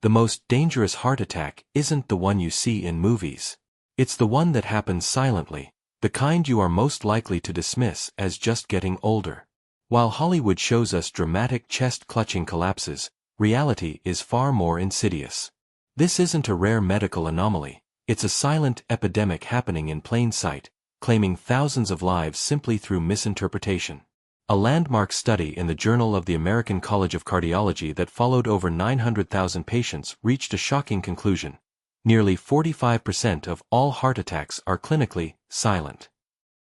The most dangerous heart attack isn't the one you see in movies. It's the one that happens silently, the kind you are most likely to dismiss as just getting older. While Hollywood shows us dramatic chest-clutching collapses, reality is far more insidious. This isn't a rare medical anomaly, it's a silent epidemic happening in plain sight, claiming thousands of lives simply through misinterpretation. A landmark study in the Journal of the American College of Cardiology that followed over 900,000 patients reached a shocking conclusion. Nearly 45% of all heart attacks are clinically silent.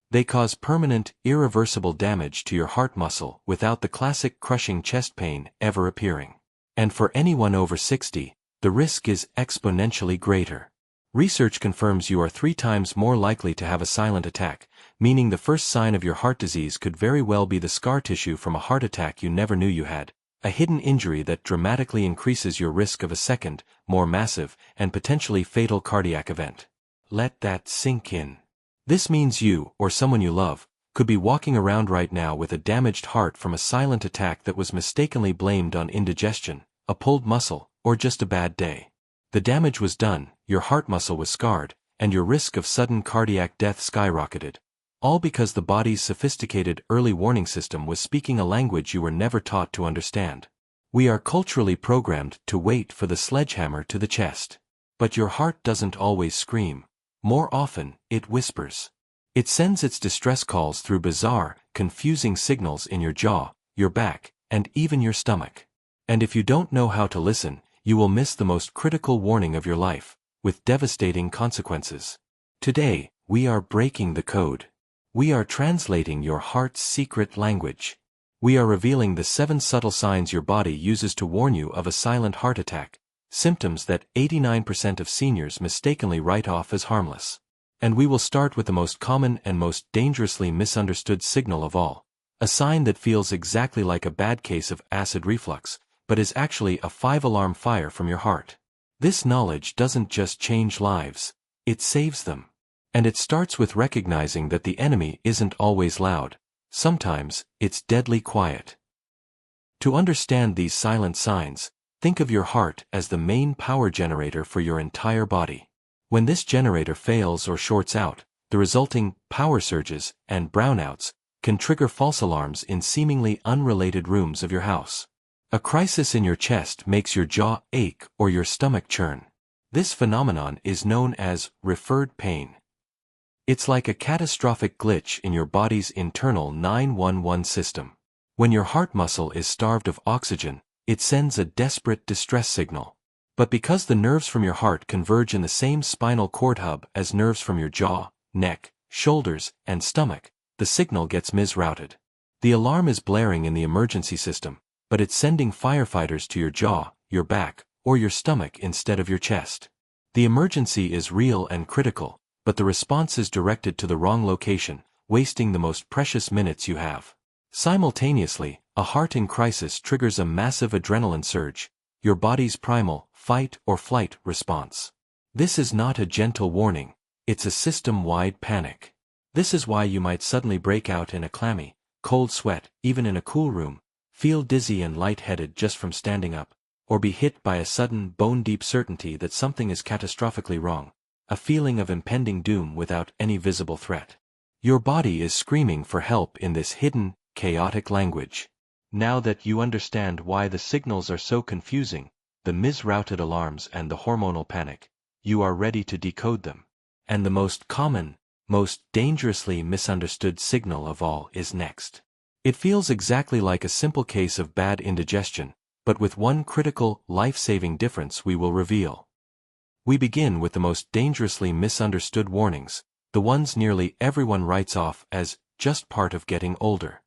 They cause permanent, irreversible damage to your heart muscle without the classic crushing chest pain ever appearing. And for anyone over 60, the risk is exponentially greater. Research confirms you are 3 times more likely to have a silent attack, meaning the first sign of your heart disease could very well be the scar tissue from a heart attack you never knew you had, a hidden injury that dramatically increases your risk of a second, more massive, and potentially fatal cardiac event. Let that sink in. This means you, or someone you love, could be walking around right now with a damaged heart from a silent attack that was mistakenly blamed on indigestion, a pulled muscle, or just a bad day. The damage was done, your heart muscle was scarred, and your risk of sudden cardiac death skyrocketed. All because the body's sophisticated early warning system was speaking a language you were never taught to understand. We are culturally programmed to wait for the sledgehammer to the chest. But your heart doesn't always scream. More often, it whispers. It sends its distress calls through bizarre, confusing signals in your jaw, your back, and even your stomach. And if you don't know how to listen, you will miss the most critical warning of your life, with devastating consequences. Today, we are breaking the code. We are translating your heart's secret language. We are revealing the 7 subtle signs your body uses to warn you of a silent heart attack, symptoms that 89% of seniors mistakenly write off as harmless. And we will start with the most common and most dangerously misunderstood signal of all, a sign that feels exactly like a bad case of acid reflux, but is actually a 5-alarm fire from your heart. This knowledge doesn't just change lives, it saves them. And it starts with recognizing that the enemy isn't always loud. Sometimes, it's deadly quiet. To understand these silent signs, think of your heart as the main power generator for your entire body. When this generator fails or shorts out, the resulting power surges and brownouts can trigger false alarms in seemingly unrelated rooms of your house. A crisis in your chest makes your jaw ache or your stomach churn. This phenomenon is known as referred pain. It's like a catastrophic glitch in your body's internal 911 system. When your heart muscle is starved of oxygen, it sends a desperate distress signal. But because the nerves from your heart converge in the same spinal cord hub as nerves from your jaw, neck, shoulders, and stomach, the signal gets misrouted. The alarm is blaring in the emergency system, but it's sending firefighters to your jaw, your back, or your stomach instead of your chest. The emergency is real and critical, but the response is directed to the wrong location, wasting the most precious minutes you have. Simultaneously, a heart in crisis triggers a massive adrenaline surge, your body's primal, fight or flight response. This is not a gentle warning, it's a system-wide panic. This is why you might suddenly break out in a clammy, cold sweat, even in a cool room, feel dizzy and lightheaded just from standing up, or be hit by a sudden, bone-deep certainty that something is catastrophically wrong, a feeling of impending doom without any visible threat. Your body is screaming for help in this hidden, chaotic language. Now that you understand why the signals are so confusing, the misrouted alarms and the hormonal panic, you are ready to decode them. And the most common, most dangerously misunderstood signal of all is next. It feels exactly like a simple case of bad indigestion, but with one critical, life-saving difference we will reveal. We begin with the most dangerously misunderstood warnings, the ones nearly everyone writes off as just part of getting older.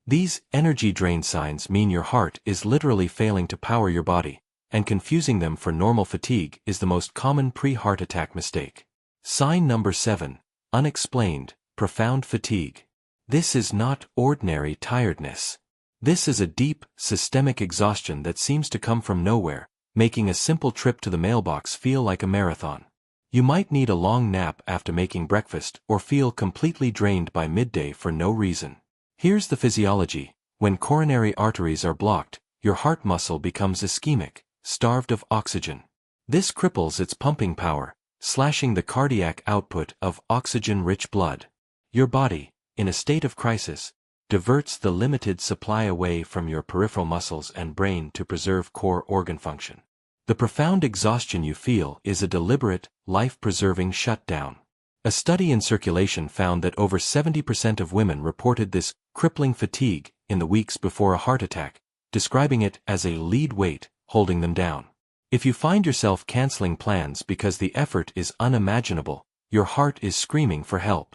These energy drain signs mean your heart is literally failing to power your body, and confusing them for normal fatigue is the most common pre-heart attack mistake. Sign number 7, unexplained, profound fatigue. This is not ordinary tiredness. This is a deep, systemic exhaustion that seems to come from nowhere, making a simple trip to the mailbox feel like a marathon. You might need a long nap after making breakfast or feel completely drained by midday for no reason. Here's the physiology. When coronary arteries are blocked, your heart muscle becomes ischemic, starved of oxygen. This cripples its pumping power, slashing the cardiac output of oxygen-rich blood. Your body, in a state of crisis, diverts the limited supply away from your peripheral muscles and brain to preserve core organ function. The profound exhaustion you feel is a deliberate, life-preserving shutdown. A study in Circulation found that over 70% of women reported this crippling fatigue in the weeks before a heart attack, describing it as a lead weight holding them down. If you find yourself canceling plans because the effort is unimaginable, your heart is screaming for help.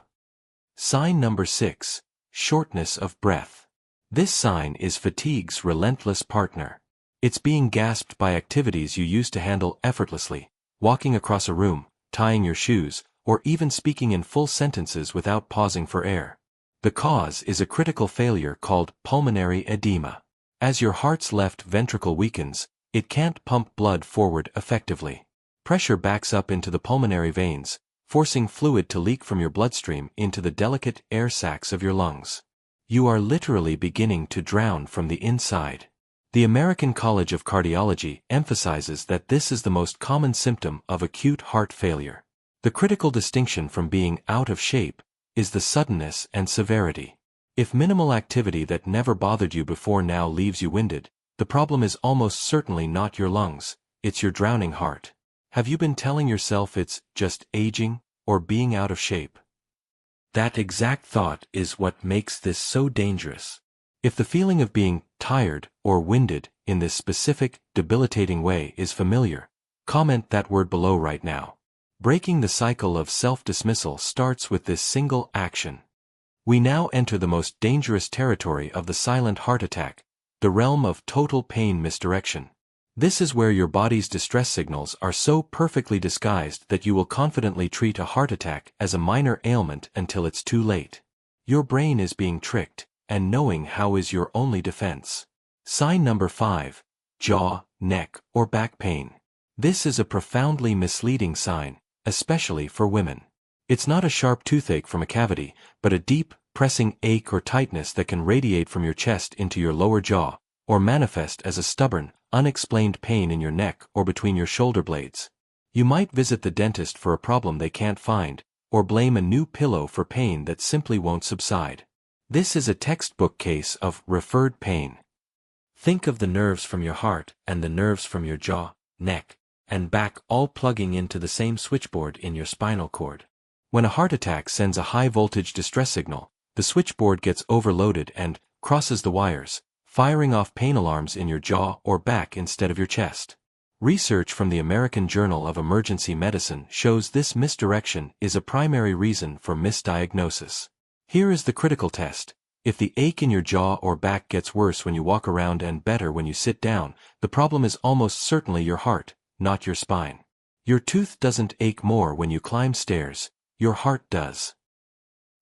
Sign number 6. Shortness of breath. This sign is fatigue's relentless partner. It's being gasped by activities you used to handle effortlessly, walking across a room, tying your shoes, or even speaking in full sentences without pausing for air. The cause is a critical failure called pulmonary edema. As your heart's left ventricle weakens, it can't pump blood forward effectively. Pressure backs up into the pulmonary veins, forcing fluid to leak from your bloodstream into the delicate air sacs of your lungs. You are literally beginning to drown from the inside. The American College of Cardiology emphasizes that this is the most common symptom of acute heart failure. The critical distinction from being out of shape is the suddenness and severity. If minimal activity that never bothered you before now leaves you winded, the problem is almost certainly not your lungs, it's your drowning heart. Have you been telling yourself it's just aging or being out of shape? That exact thought is what makes this so dangerous. If the feeling of being tired or winded in this specific, debilitating way is familiar, comment that word below right now. Breaking the cycle of self-dismissal starts with this single action. We now enter the most dangerous territory of the silent heart attack, the realm of total pain misdirection. This is where your body's distress signals are so perfectly disguised that you will confidently treat a heart attack as a minor ailment until it's too late. Your brain is being tricked, and knowing how is your only defense. Sign number 5. Jaw, neck, or back pain. This is a profoundly misleading sign, especially for women. It's not a sharp toothache from a cavity, but a deep, pressing ache or tightness that can radiate from your chest into your lower jaw, or manifest as a stubborn, unexplained pain in your neck or between your shoulder blades. You might visit the dentist for a problem they can't find, or blame a new pillow for pain that simply won't subside. This is a textbook case of referred pain. Think of the nerves from your heart and the nerves from your jaw, neck, and back all plugging into the same switchboard in your spinal cord. When a heart attack sends a high-voltage distress signal, the switchboard gets overloaded and crosses the wires, firing off pain alarms in your jaw or back instead of your chest. Research from the American Journal of Emergency Medicine shows this misdirection is a primary reason for misdiagnosis. Here is the critical test. If the ache in your jaw or back gets worse when you walk around and better when you sit down, the problem is almost certainly your heart, not your spine. Your tooth doesn't ache more when you climb stairs, your heart does.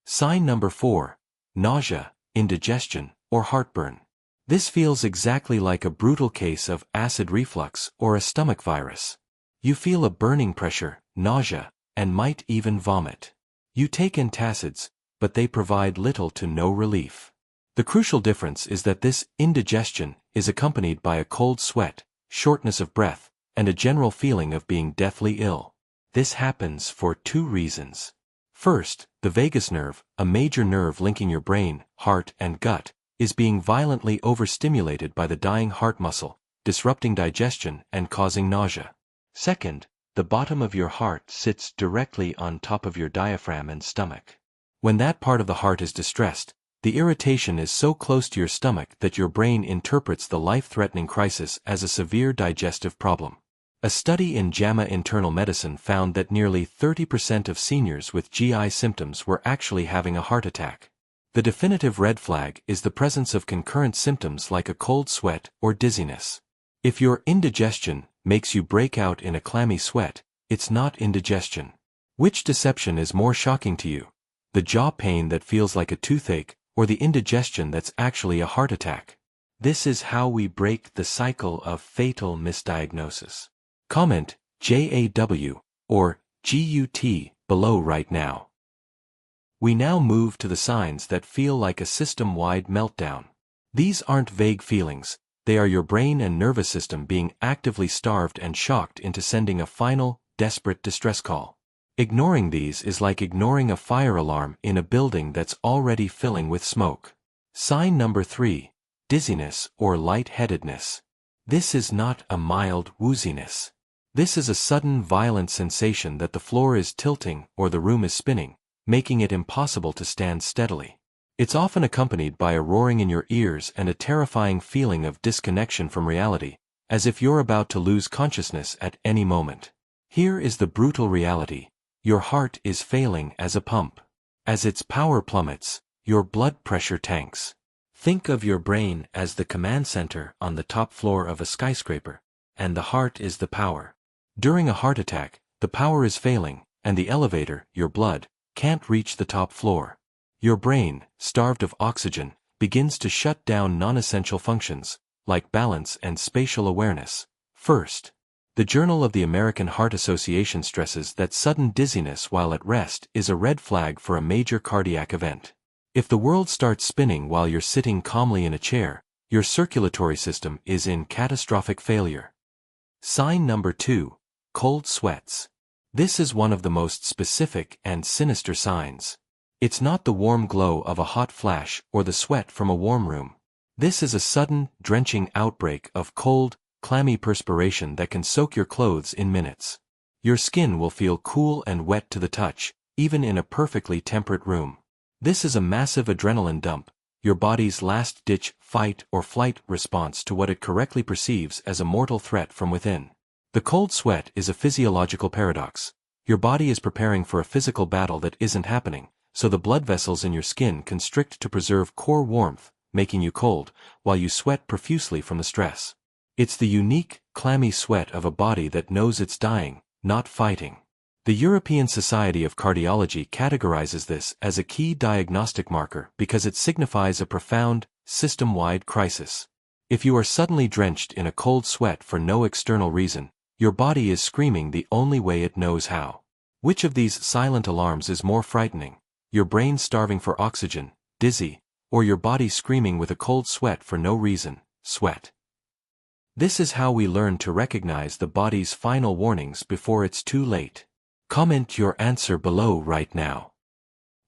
Sign number 4. Nausea, indigestion, or heartburn. This feels exactly like a brutal case of acid reflux or a stomach virus. You feel a burning pressure, nausea, and might even vomit. You take antacids, but they provide little to no relief. The crucial difference is that this indigestion is accompanied by a cold sweat, shortness of breath, and a general feeling of being deathly ill. This happens for 2 reasons. First, the vagus nerve, a major nerve linking your brain, heart, and gut, is being violently overstimulated by the dying heart muscle, disrupting digestion and causing nausea. Second, the bottom of your heart sits directly on top of your diaphragm and stomach. When that part of the heart is distressed, the irritation is so close to your stomach that your brain interprets the life-threatening crisis as a severe digestive problem. A study in JAMA Internal Medicine found that nearly 30% of seniors with GI symptoms were actually having a heart attack. The definitive red flag is the presence of concurrent symptoms like a cold sweat or dizziness. If your indigestion makes you break out in a clammy sweat, it's not indigestion. Which deception is more shocking to you? The jaw pain that feels like a toothache, or the indigestion that's actually a heart attack? This is how we break the cycle of fatal misdiagnosis. Comment JAW or GUT below right now. We now move to the signs that feel like a system-wide meltdown. These aren't vague feelings, They are your brain and nervous system being actively starved and shocked into sending a final, desperate distress call. Ignoring these is like ignoring a fire alarm in a building that's already filling with smoke. Sign number 3. Dizziness or lightheadedness. This is not a mild wooziness. This is a sudden violent sensation that the floor is tilting or the room is spinning, making it impossible to stand steadily. It's often accompanied by a roaring in your ears and a terrifying feeling of disconnection from reality, as if you're about to lose consciousness at any moment. Here is the brutal reality. Your heart is failing as a pump. As its power plummets, your blood pressure tanks. Think of your brain as the command center on the top floor of a skyscraper, and the heart is the power. During a heart attack, the power is failing, and the elevator, your blood, can't reach the top floor. Your brain, starved of oxygen, begins to shut down non-essential functions, like balance and spatial awareness. First, the Journal of the American Heart Association stresses that sudden dizziness while at rest is a red flag for a major cardiac event. If the world starts spinning while you're sitting calmly in a chair, your circulatory system is in catastrophic failure. Sign number 2. Cold sweats. This is one of the most specific and sinister signs. It's not the warm glow of a hot flash or the sweat from a warm room. This is a sudden, drenching outbreak of cold, clammy perspiration that can soak your clothes in minutes. Your skin will feel cool and wet to the touch, even in a perfectly temperate room. This is a massive adrenaline dump, your body's last-ditch fight or flight response to what it correctly perceives as a mortal threat from within. The cold sweat is a physiological paradox. Your body is preparing for a physical battle that isn't happening, so the blood vessels in your skin constrict to preserve core warmth, making you cold, while you sweat profusely from the stress. It's the unique, clammy sweat of a body that knows it's dying, not fighting. The European Society of Cardiology categorizes this as a key diagnostic marker because it signifies a profound, system-wide crisis. If you are suddenly drenched in a cold sweat for no external reason, your body is screaming the only way it knows how. Which of these silent alarms is more frightening? Your brain starving for oxygen, dizzy, or your body screaming with a cold sweat for no reason, sweat? This is how we learn to recognize the body's final warnings before it's too late. Comment your answer below right now.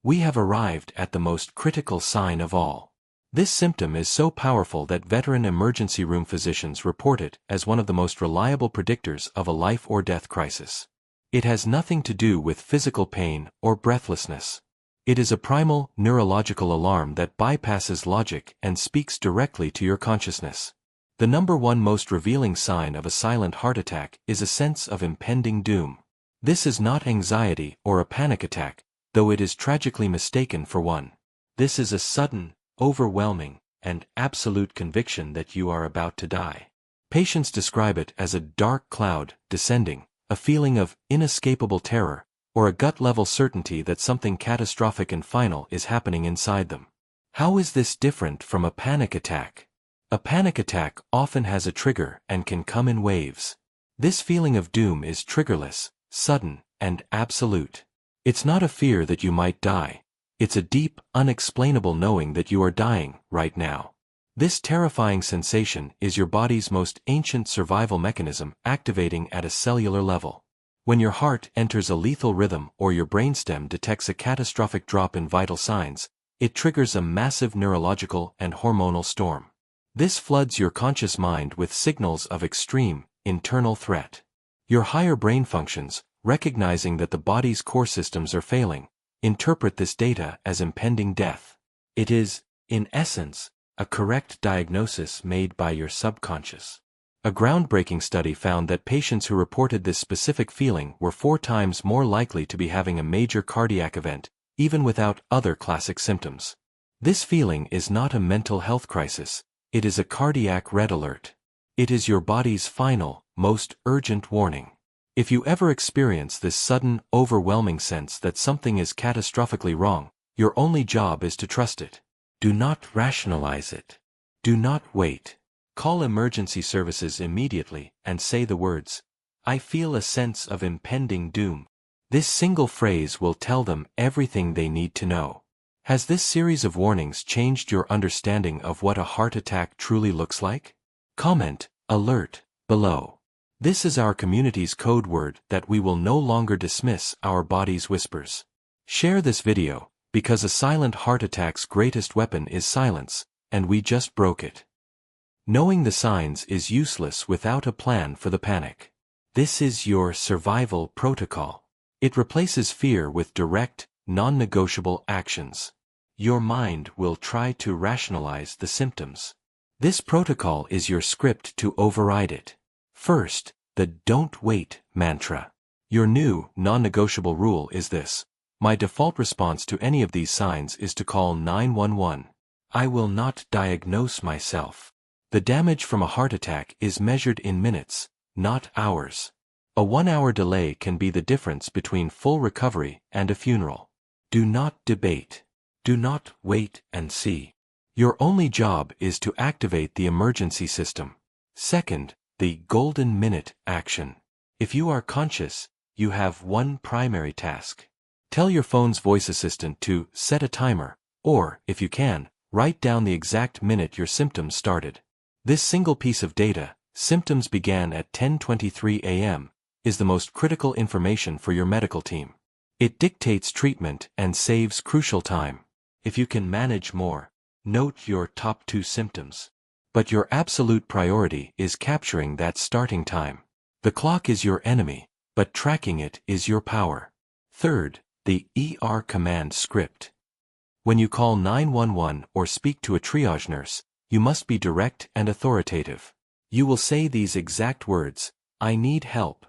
We have arrived at the most critical sign of all. This symptom is so powerful that veteran emergency room physicians report it as one of the most reliable predictors of a life or death crisis. It has nothing to do with physical pain or breathlessness. It is a primal, neurological alarm that bypasses logic and speaks directly to your consciousness. The number one most revealing sign of a silent heart attack is a sense of impending doom. This is not anxiety or a panic attack, though it is tragically mistaken for one. This is a sudden, overwhelming, and absolute conviction that you are about to die. Patients describe it as a dark cloud descending, a feeling of inescapable terror, or a gut-level certainty that something catastrophic and final is happening inside them. How is this different from a panic attack? A panic attack often has a trigger and can come in waves. This feeling of doom is triggerless, sudden, and absolute. It's not a fear that you might die. It's a deep, unexplainable knowing that you are dying right now. This terrifying sensation is your body's most ancient survival mechanism activating at a cellular level. When your heart enters a lethal rhythm or your brainstem detects a catastrophic drop in vital signs, it triggers a massive neurological and hormonal storm. This floods your conscious mind with signals of extreme, internal threat. Your higher brain functions, recognizing that the body's core systems are failing, interpret this data as impending death. It is, in essence, a correct diagnosis made by your subconscious. A groundbreaking study found that patients who reported this specific feeling were 4 times more likely to be having a major cardiac event, even without other classic symptoms. This feeling is not a mental health crisis, it is a cardiac red alert. It is your body's final, most urgent warning. If you ever experience this sudden, overwhelming sense that something is catastrophically wrong, your only job is to trust it. Do not rationalize it. Do not wait. Call emergency services immediately and say the words, "I feel a sense of impending doom." This single phrase will tell them everything they need to know. Has this series of warnings changed your understanding of what a heart attack truly looks like? Comment, alert, below. This is our community's code word that we will no longer dismiss our body's whispers. Share this video, because a silent heart attack's greatest weapon is silence, and we just broke it. Knowing the signs is useless without a plan for the panic. This is your survival protocol. It replaces fear with direct, non-negotiable actions. Your mind will try to rationalize the symptoms. This protocol is your script to override it. First, the "don't wait" mantra. Your new, non-negotiable rule is this: my default response to any of these signs is to call 911. I will not diagnose myself. The damage from a heart attack is measured in minutes, not hours. A 1-hour delay can be the difference between full recovery and a funeral. Do not debate. Do not wait and see. Your only job is to activate the emergency system. Second, the golden minute action. If you are conscious, you have one primary task. Tell your phone's voice assistant to set a timer, or, if you can, write down the exact minute your symptoms started. This single piece of data, symptoms began at 10:23 a.m., is the most critical information for your medical team. It dictates treatment and saves crucial time. If you can manage more, note your top 2 symptoms. But your absolute priority is capturing that starting time. The clock is your enemy, but tracking it is your power. Third, the ER command script. When you call 911 or speak to a triage nurse, you must be direct and authoritative. You will say these exact words: I need help.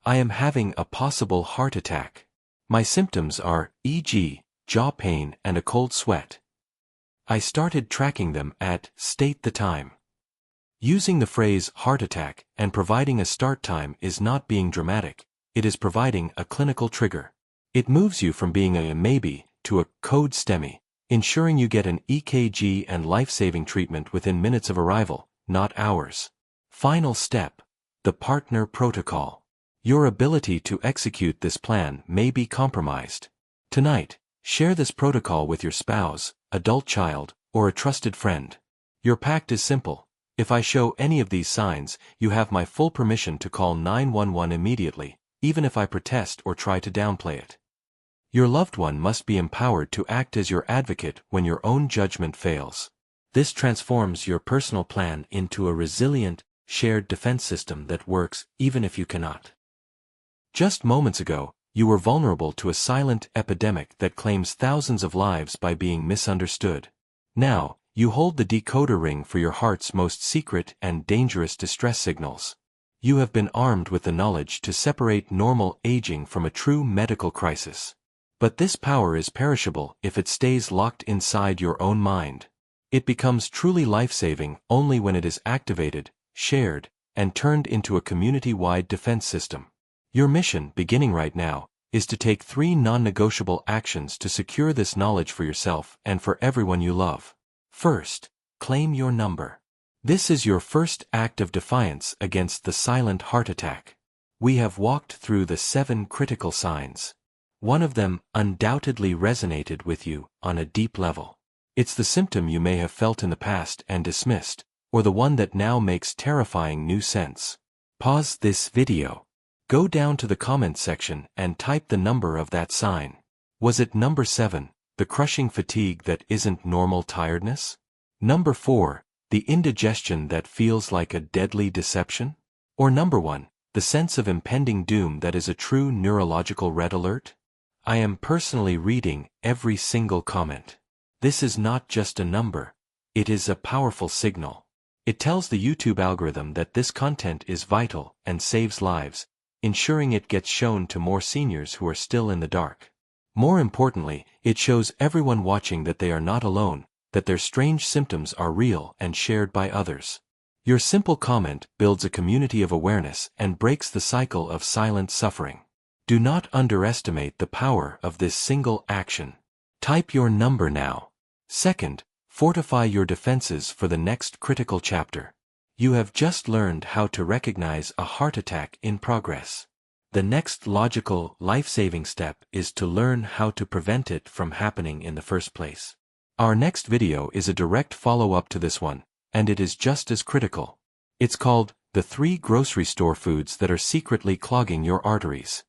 I am having a possible heart attack. My symptoms are, e.g., jaw pain and a cold sweat. I started tracking them at, state the time. Using the phrase heart attack and providing a start time is not being dramatic, it is providing a clinical trigger. It moves you from being a maybe to a code STEMI, ensuring you get an EKG and life-saving treatment within minutes of arrival, not hours. Final step, the partner protocol. Your ability to execute this plan may be compromised. Tonight, share this protocol with your spouse, adult child, or a trusted friend. Your pact is simple. If I show any of these signs, you have my full permission to call 911 immediately, even if I protest or try to downplay it. Your loved one must be empowered to act as your advocate when your own judgment fails. This transforms your personal plan into a resilient, shared defense system that works even if you cannot. Just moments ago, you were vulnerable to a silent epidemic that claims thousands of lives by being misunderstood. Now, you hold the decoder ring for your heart's most secret and dangerous distress signals. You have been armed with the knowledge to separate normal aging from a true medical crisis. But this power is perishable if it stays locked inside your own mind. It becomes truly life-saving only when it is activated, shared, and turned into a community-wide defense system. Your mission, beginning right now, is to take 3 non-negotiable actions to secure this knowledge for yourself and for everyone you love. First, claim your number. This is your first act of defiance against the silent heart attack. We have walked through the 7 critical signs. One of them undoubtedly resonated with you on a deep level. It's the symptom you may have felt in the past and dismissed, or the one that now makes terrifying new sense. Pause this video. Go down to the comments section and type the number of that sign. Was it number 7, the crushing fatigue that isn't normal tiredness? Number 4, the indigestion that feels like a deadly deception? Or number 1, the sense of impending doom that is a true neurological red alert? I am personally reading every single comment. This is not just a number, it is a powerful signal. It tells the YouTube algorithm that this content is vital and saves lives, ensuring it gets shown to more seniors who are still in the dark. More importantly, it shows everyone watching that they are not alone, that their strange symptoms are real and shared by others. Your simple comment builds a community of awareness and breaks the cycle of silent suffering. Do not underestimate the power of this single action. Type your number now. Second, fortify your defenses for the next critical chapter. You have just learned how to recognize a heart attack in progress. The next logical, life-saving step is to learn how to prevent it from happening in the first place. Our next video is a direct follow-up to this one, and it is just as critical. It's called The 3 Grocery Store Foods That Are Secretly Clogging Your Arteries.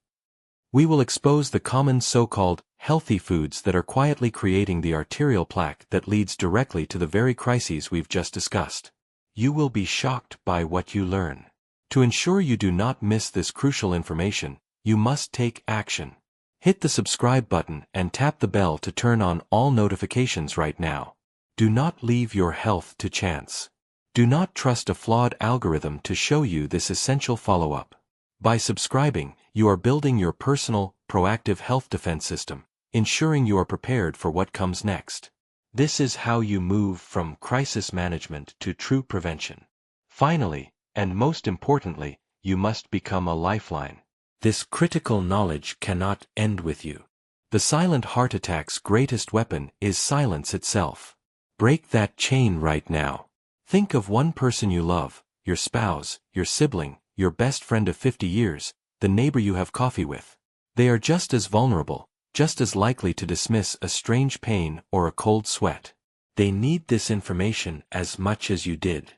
We will expose the common so-called healthy foods that are quietly creating the arterial plaque that leads directly to the very crises we've just discussed. You will be shocked by what you learn. To ensure you do not miss this crucial information, you must take action. Hit the subscribe button and tap the bell to turn on all notifications right now. Do not leave your health to chance. Do not trust a flawed algorithm to show you this essential follow-up. By subscribing, you are building your personal, proactive health defense system, ensuring you are prepared for what comes next. This is how you move from crisis management to true prevention. Finally, and most importantly, you must become a lifeline. This critical knowledge cannot end with you. The silent heart attack's greatest weapon is silence itself. Break that chain right now. Think of one person you love, your spouse, your sibling, your best friend of 50 years, the neighbor you have coffee with. They are just as vulnerable, just as likely to dismiss a strange pain or a cold sweat. They need this information as much as you did.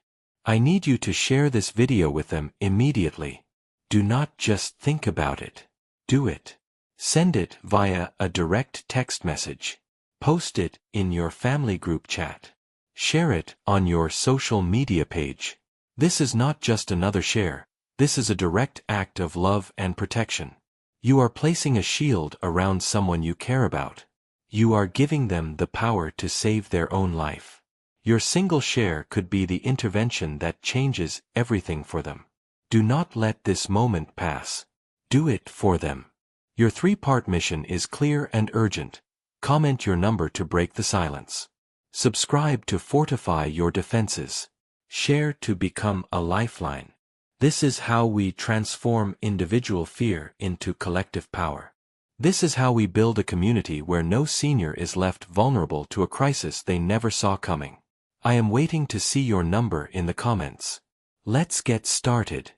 I need you to share this video with them immediately. Do not just think about it. Do it. Send it via a direct text message. Post it in your family group chat. Share it on your social media page. This is not just another share. This is a direct act of love and protection. You are placing a shield around someone you care about. You are giving them the power to save their own life. Your single share could be the intervention that changes everything for them. Do not let this moment pass. Do it for them. Your 3-part mission is clear and urgent. Comment your number to break the silence. Subscribe to fortify your defenses. Share to become a lifeline. This is how we transform individual fear into collective power. This is how we build a community where no senior is left vulnerable to a crisis they never saw coming. I am waiting to see your number in the comments. Let's get started.